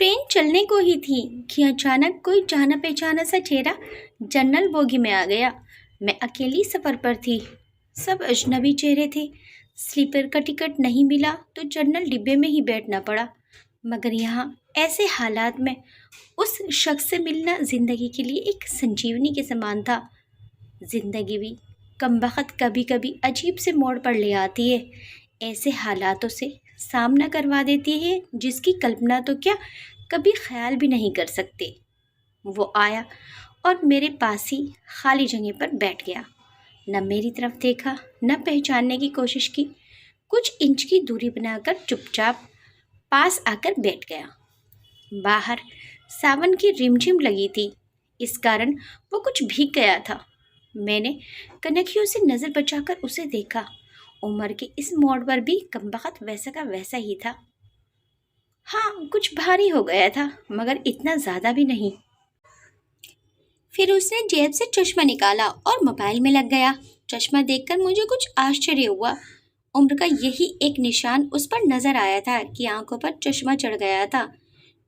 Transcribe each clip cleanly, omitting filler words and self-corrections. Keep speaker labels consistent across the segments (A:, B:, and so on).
A: Train चलने को ही थी कि अचानक कोई जाना पहचाना सा चेहरा जनरल बोगी में आ गया। मैं अकेली सफ़र पर थी। सब अजनबी चेहरे थे। स्लीपर का टिकट नहीं मिला तो जनरल डिब्बे में ही बैठना पड़ा। मगर यहाँ ऐसे हालात में उस शख्स से मिलना ज़िंदगी के लिए एक संजीवनी के समान था। ज़िंदगी भी कमबख्त कभी कभी अजीब से मोड़ पर ले आती है। ऐसे हालातों से सामना करवा देती है जिसकी कल्पना तो क्या कभी ख्याल भी नहीं कर सकते। वो आया और मेरे पास ही खाली जगह पर बैठ गया। न मेरी तरफ देखा, न पहचानने की कोशिश की। कुछ इंच की दूरी बनाकर चुपचाप पास आकर बैठ गया। बाहर सावन की रिमझिम लगी थी, इस कारण वो कुछ भीग गया था। मैंने कनखियों से नज़र बचाकर उसे देखा। उम्र के इस मोड़ पर भी कमबख्त वैसा का वैसा ही था। हाँ, कुछ भारी हो गया था, मगर इतना ज़्यादा भी नहीं। फिर उसने जेब से चश्मा निकाला और मोबाइल में लग गया। चश्मा देखकर मुझे कुछ आश्चर्य हुआ। उम्र का यही एक निशान उस पर नजर आया था कि आंखों पर चश्मा चढ़ गया था।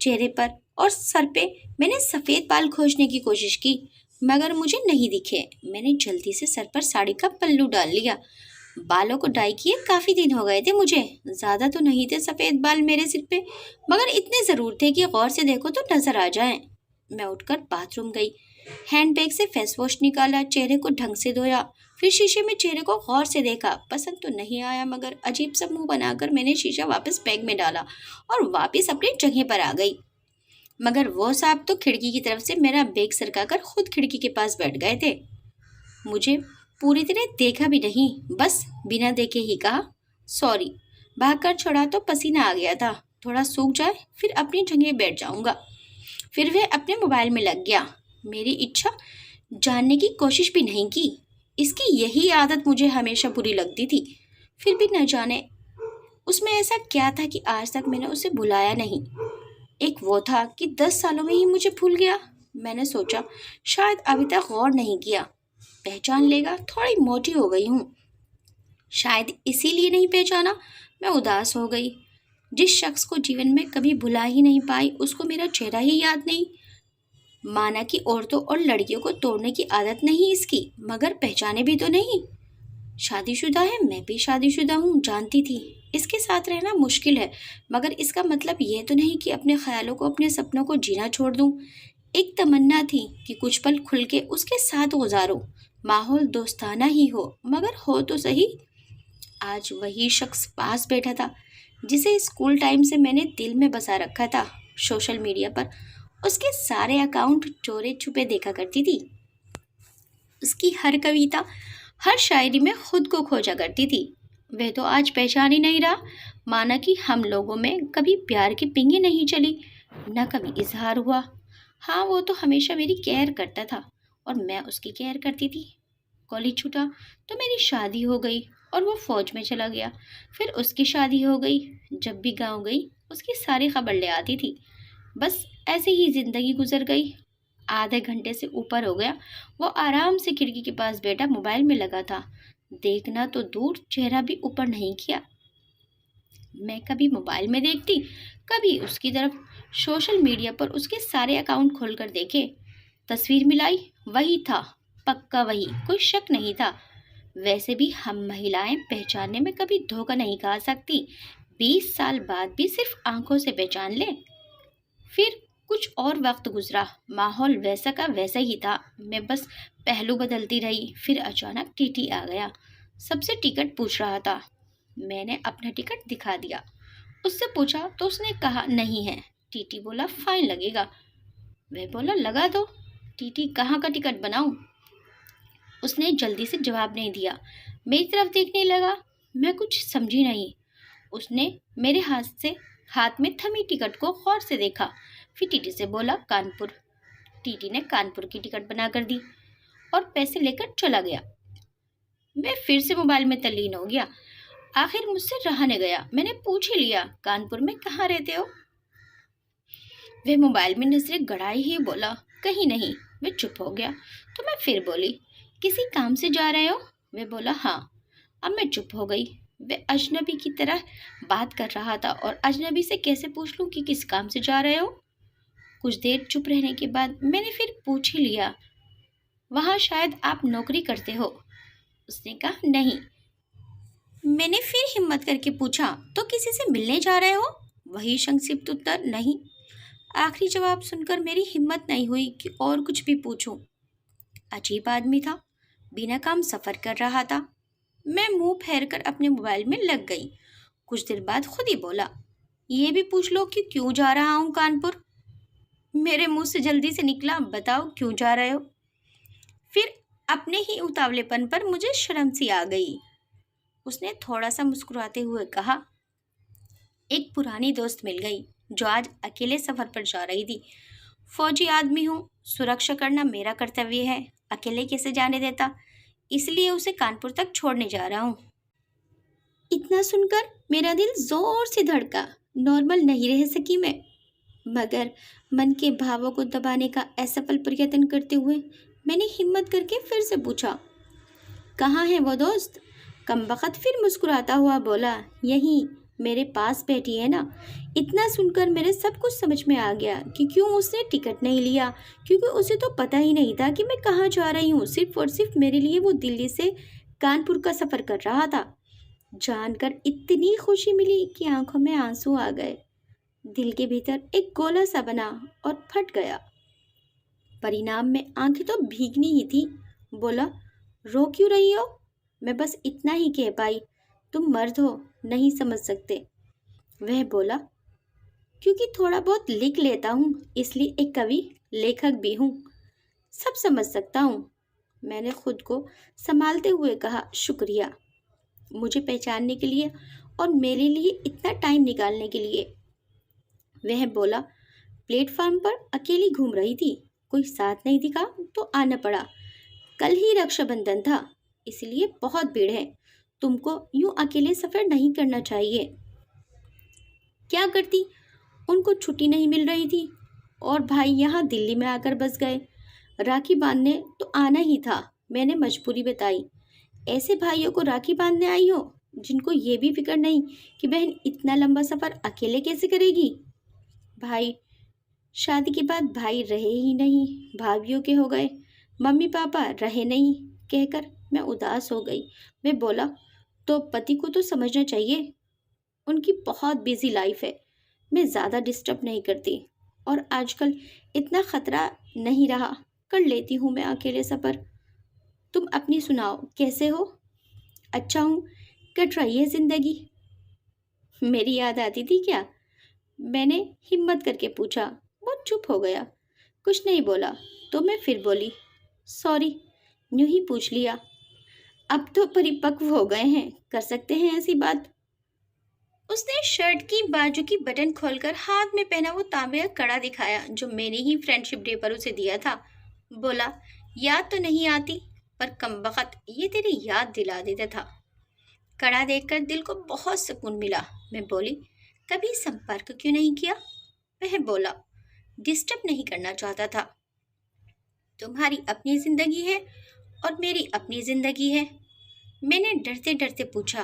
A: चेहरे पर और सर पे मैंने सफ़ेद बाल खोजने की कोशिश की, मगर मुझे नहीं दिखे। मैंने जल्दी से सर पर साड़ी का पल्लू डाल लिया। बालों को डाई किए काफ़ी दिन हो गए थे मुझे। ज़्यादा तो नहीं थे सफ़ेद बाल मेरे सिर पे, मगर इतने ज़रूर थे कि गौर से देखो तो नज़र आ जाएं। मैं उठकर बाथरूम गई। हैंडबैग से फेस वॉश निकाला, चेहरे को ढंग से धोया, फिर शीशे में चेहरे को गौर से देखा। पसंद तो नहीं आया, मगर अजीब सा मुंह बनाकर मैंने शीशा वापस बैग में डाला और वापस अपनी जगह पर आ गई। मगर वो साहब तो खिड़की की तरफ से मेरा बैग सरकाकर खुद खिड़की के पास बैठ गए थे। मुझे पूरी तरह देखा भी नहीं, बस बिना देखे ही कहा सॉरी। भागकर छोड़ा तो पसीना आ गया था। थोड़ा सूख जाए फिर अपनी जगह बैठ जाऊंगा। फिर वह अपने मोबाइल में लग गया। मेरी इच्छा जानने की कोशिश भी नहीं की। इसकी यही आदत मुझे हमेशा बुरी लगती थी। फिर भी न जाने उसमें ऐसा क्या था कि आज तक मैंने उसे भुलाया नहीं। एक वो था कि 10 सालों में ही मुझे भूल गया। मैंने सोचा शायद अभी तक गौर नहीं किया, पहचान लेगा। थोड़ी मोटी हो गई हूँ, शायद इसीलिए नहीं पहचाना। मैं उदास हो गई। जिस शख्स को जीवन में कभी भुला ही नहीं पाई, उसको मेरा चेहरा ही याद नहीं। माना कि औरतों और लड़कियों को तोड़ने की आदत नहीं इसकी, मगर पहचाने भी तो नहीं। शादीशुदा है, मैं भी शादीशुदा हूँ, जानती थी। इसके साथ रहना मुश्किल है, मगर इसका मतलब ये तो नहीं कि अपने ख्यालों को, अपने सपनों को जीना छोड़ दूँ। एक तमन्ना थी कि कुछ पल खुल के उसके साथ गुजारूं। माहौल दोस्ताना ही हो, मगर हो तो सही। आज वही शख्स पास बैठा था जिसे स्कूल टाइम से मैंने दिल में बसा रखा था। सोशल मीडिया पर उसके सारे अकाउंट चोरे छुपे देखा करती थी। उसकी हर कविता, हर शायरी में खुद को खोजा करती थी। वह तो आज पहचान ही नहीं रहा। माना कि हम लोगों में कभी प्यार की पिंगी नहीं चली, न कभी इजहार हुआ। हाँ, वो तो हमेशा मेरी केयर करता था और मैं उसकी केयर करती थी। कॉलेज छूटा तो मेरी शादी हो गई और वो फौज में चला गया। फिर उसकी शादी हो गई। जब भी गांव गई उसकी सारी खबर ले आती थी। बस ऐसे ही जिंदगी गुजर गई। आधे घंटे से ऊपर हो गया, वो आराम से खिड़की के पास बैठा मोबाइल में लगा था। देखना तो दूर, चेहरा भी ऊपर नहीं किया। मैं कभी मोबाइल में देखती, कभी उसकी तरफ। सोशल मीडिया पर उसके सारे अकाउंट खोलकर देखे, तस्वीर मिलाई, वही था, पक्का वही, कोई शक नहीं था। वैसे भी हम महिलाएं पहचानने में कभी धोखा नहीं खा सकती। 20 साल बाद भी सिर्फ आंखों से पहचान ले। फिर कुछ और वक्त गुजरा, माहौल वैसा का वैसा ही था। मैं बस पहलू बदलती रही। फिर अचानक टीटी आ गया, सबसे टिकट पूछ रहा था। मैंने अपना टिकट दिखा दिया। उससे पूछा तो उसने कहा नहीं है। टीटी बोला फाइन लगेगा। वह बोला लगा दो। टीटी कहाँ का टिकट बनाऊं? उसने जल्दी से जवाब नहीं दिया। मेरी तरफ देखने लगा। मैं कुछ समझी नहीं। उसने मेरे हाथ में थमी टिकट को गौर से देखा। फिर टीटी से बोला कानपुर। टीटी ने कानपुर की टिकट बना कर दी और पैसे लेकर चला गया। मैं फिर से मोबाइल में तल्लीन हो गया। आखिर मुझसे रहा नहीं गया। मैंने पूछ ही लिया कानपुर में कहाँ रहते हो? वह मोबाइल में नजरें गड़ाई ही बोला कहीं नहीं। वह चुप हो गया तो मैं फिर बोली किसी काम से जा रहे हो? वह बोला हाँ। अब मैं चुप हो गई। वह अजनबी की तरह बात कर रहा था और अजनबी से कैसे पूछ लूं कि किस काम से जा रहे हो? کچھ دیر چپ رہنے کے بعد میں نے پھر پوچھ ہی لیا، وہاں شاید آپ نوکری کرتے ہو؟ اس نے کہا نہیں۔ میں نے پھر ہمت کر کے پوچھا، تو کسی سے ملنے جا رہے ہو؟ وہی شنکشپت اتر، نہیں۔ آخری جواب سن کر میری ہمت نہیں ہوئی کہ اور کچھ بھی پوچھوں۔ عجیب آدمی تھا، بنا کام سفر کر رہا تھا۔ میں منہ پھیر کر اپنے موبائل میں لگ گئی۔ کچھ دیر بعد خود ہی بولا، یہ بھی پوچھ لو کہ کیوں جا رہا ہوں کانپور۔ میرے منہ سے جلدی سے نکلا، بتاؤ کیوں جا رہے ہو؟ پھر اپنے ہی اتاولے پن پر مجھے شرم سی آ گئی۔ اس نے تھوڑا سا مسکراتے ہوئے کہا، ایک پرانی دوست مل گئی جو آج اکیلے سفر پر جا رہی تھی۔ فوجی آدمی ہوں، سرکشا کرنا میرا کرتویہ ہے، اکیلے کیسے جانے دیتا، اس لیے اسے کانپور تک چھوڑنے جا رہا ہوں۔ اتنا سن کر میرا دل زور سے دھڑکا۔ نارمل نہیں رہ سکی میں، مگر من کے بھاووں کو دبانے کا اسفل پریتن کرتے ہوئے میں نے ہمت کر کے پھر سے پوچھا، کہاں ہے وہ دوست؟ کمبخت پھر مسکراتا ہوا بولا، یہیں میرے پاس بیٹھی ہے نا۔ اتنا سن کر میرے سب کچھ سمجھ میں آ گیا کہ کیوں اس نے ٹکٹ نہیں لیا، کیونکہ اسے تو پتہ ہی نہیں تھا کہ میں کہاں جا رہی ہوں۔ صرف اور صرف میرے لیے وہ دلی سے کانپور کا سفر کر رہا تھا۔ جان کر اتنی خوشی ملی کہ آنکھوں میں آنسو آ گئے۔ دل کے بھیتر ایک گولا سا بنا اور پھٹ گیا۔ پرینام میں آنکھیں تو بھیگنی ہی تھی۔ بولا، رو کیوں رہی ہو؟ میں بس اتنا ہی کہہ پائی، تم مرد ہو، نہیں سمجھ سکتے۔ وہ بولا، کیونکہ تھوڑا بہت لکھ لیتا ہوں، اس لیے ایک کوی لیکھک بھی ہوں، سب سمجھ سکتا ہوں۔ میں نے خود کو سنبھالتے ہوئے کہا، شکریہ مجھے پہچاننے کے لیے اور میرے لیے اتنا ٹائم نکالنے کے لیے۔ وہ بولا، پلیٹ فارم پر اکیلی گھوم رہی تھی، کوئی ساتھ نہیں دکھا تو آنا پڑا۔ کل ہی رکشا بندھن تھا، اس لیے بہت بھیڑ ہے، تم کو یوں اکیلے سفر نہیں کرنا چاہیے۔ کیا کرتی، ان کو چھٹی نہیں مل رہی تھی اور بھائی یہاں دلی میں آ کر بس گئے۔ راکھی باندھنے تو آنا ہی تھا، میں نے مجبوری بتائی۔ ایسے بھائیوں کو راکھی باندھنے آئی ہو جن کو یہ بھی فکر نہیں کہ بہن اتنا لمبا سفر اکیلے کیسے کرے گی۔ بھائی، شادی کے بعد بھائی رہے ہی نہیں، بھابھیوں کے ہو گئے، ممی پاپا رہے نہیں، کہہ کر میں اداس ہو گئی۔ میں بولا، تو پتی کو تو سمجھنا چاہیے، ان کی بہت بیزی لائف ہے، میں زیادہ ڈسٹرب نہیں کرتی، اور آج کل اتنا خطرہ نہیں رہا، کر لیتی ہوں میں اکیلے سفر۔ تم اپنی سناؤ، کیسے ہو؟ اچھا ہوں، کٹ رہی ہے زندگی؟ میری یاد آتی تھی کیا؟ میں نے ہمت کر کے پوچھا۔ وہ چپ ہو گیا، کچھ نہیں بولا۔ تو میں پھر بولی، سوری، یوں ہی پوچھ لیا، اب تو پریپکو ہو گئے ہیں، کر سکتے ہیں ایسی بات۔ اس نے شرٹ کی بازو کی بٹن کھول کر ہاتھ میں پہنا وہ تانبے کا کڑا دکھایا جو میں نے ہی فرینڈشپ ڈے پر اسے دیا تھا۔ بولا، یاد تو نہیں آتی، پر کمبخت یہ تیری یاد دلا دیتا تھا۔ کڑا دیکھ کر دل کو بہت سکون ملا۔ میں بولی، کبھی سمپرک کیوں نہیں کیا؟ وہ بولا، ڈسٹرب نہیں کرنا چاہتا تھا، تمہاری اپنی زندگی ہے اور میری اپنی زندگی ہے۔ میں نے ڈرتے ڈرتے پوچھا،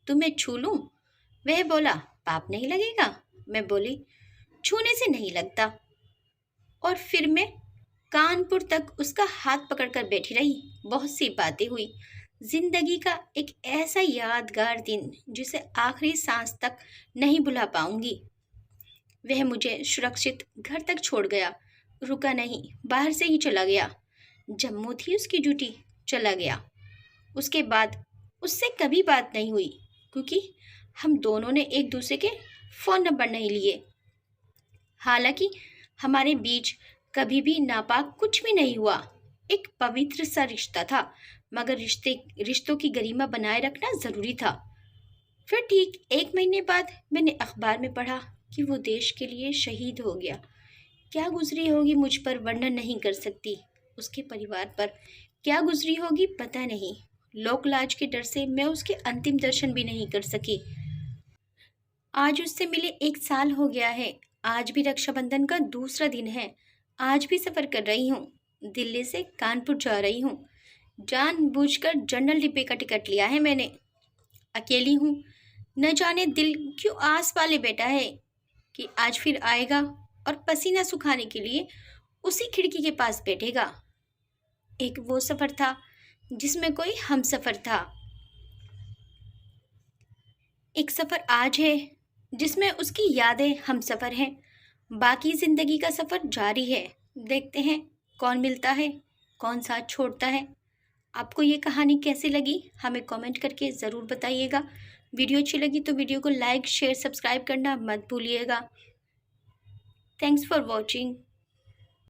A: تمہیں چھو لوں؟ وہ بولا، پاپ نہیں لگے گا؟ میں بولی، چھونے سے نہیں لگتا۔ اور پھر میں کانپور تک اس کا ہاتھ پکڑ کر بیٹھی رہی۔ بہت سی باتیں ہوئی، زندگی کا ایک ایسا یادگار دن جسے آخری سانس تک نہیں بھلا پاؤں گی۔ وہ مجھے سرکشت گھر تک چھوڑ گیا، رکا نہیں، باہر سے ہی چلا گیا۔ جموں تھی اس کی ڈیوٹی، چلا گیا۔ اس کے بعد اس سے کبھی بات نہیں ہوئی، کیونکہ ہم دونوں نے ایک دوسرے کے فون نمبر نہیں لیے۔ حالانکہ ہمارے بیچ کبھی بھی ناپاک کچھ بھی نہیں ہوا، ایک پوتر سا رشتہ تھا، مگر رشتوں کی گریما بنائے رکھنا ضروری تھا۔ پھر ٹھیک 1 مہینے بعد میں نے اخبار میں پڑھا کہ وہ دیش کے لیے شہید ہو گیا۔ کیا گزری ہوگی مجھ پر ورنن نہیں کر سکتی، اس کے پریوار پر کیا گزری ہوگی پتہ نہیں۔ لوک لاج کے ڈر سے میں اس کے انتم درشن بھی نہیں کر سکی۔ آج اس سے ملے 1 سال ہو گیا ہے۔ آج بھی رکشا بندھن کا دوسرا دن ہے۔ آج بھی سفر کر رہی ہوں، دلی سے کانپور جا رہی ہوں۔ جان بوجھ کر جنرل ڈبے کا ٹکٹ لیا ہے میں نے۔ اکیلی ہوں، نہ جانے دل کیوں آس والے بیٹا ہے کہ آج پھر آئے گا और पसीना सुखाने के लिए उसी खिड़की के पास बैठेगा। एक वो सफ़र था जिसमें कोई हमसफ़र था। एक सफ़र आज है जिसमें उसकी यादें हमसफ़र हैं। बाकी ज़िंदगी का सफ़र जारी है। देखते हैं कौन मिलता है, कौन साथ छोड़ता है। आपको ये कहानी कैसी लगी हमें कमेंट करके ज़रूर बताइएगा। वीडियो अच्छी लगी तो वीडियो को लाइक शेयर सब्सक्राइब करना मत भूलिएगा। Thanks for watching.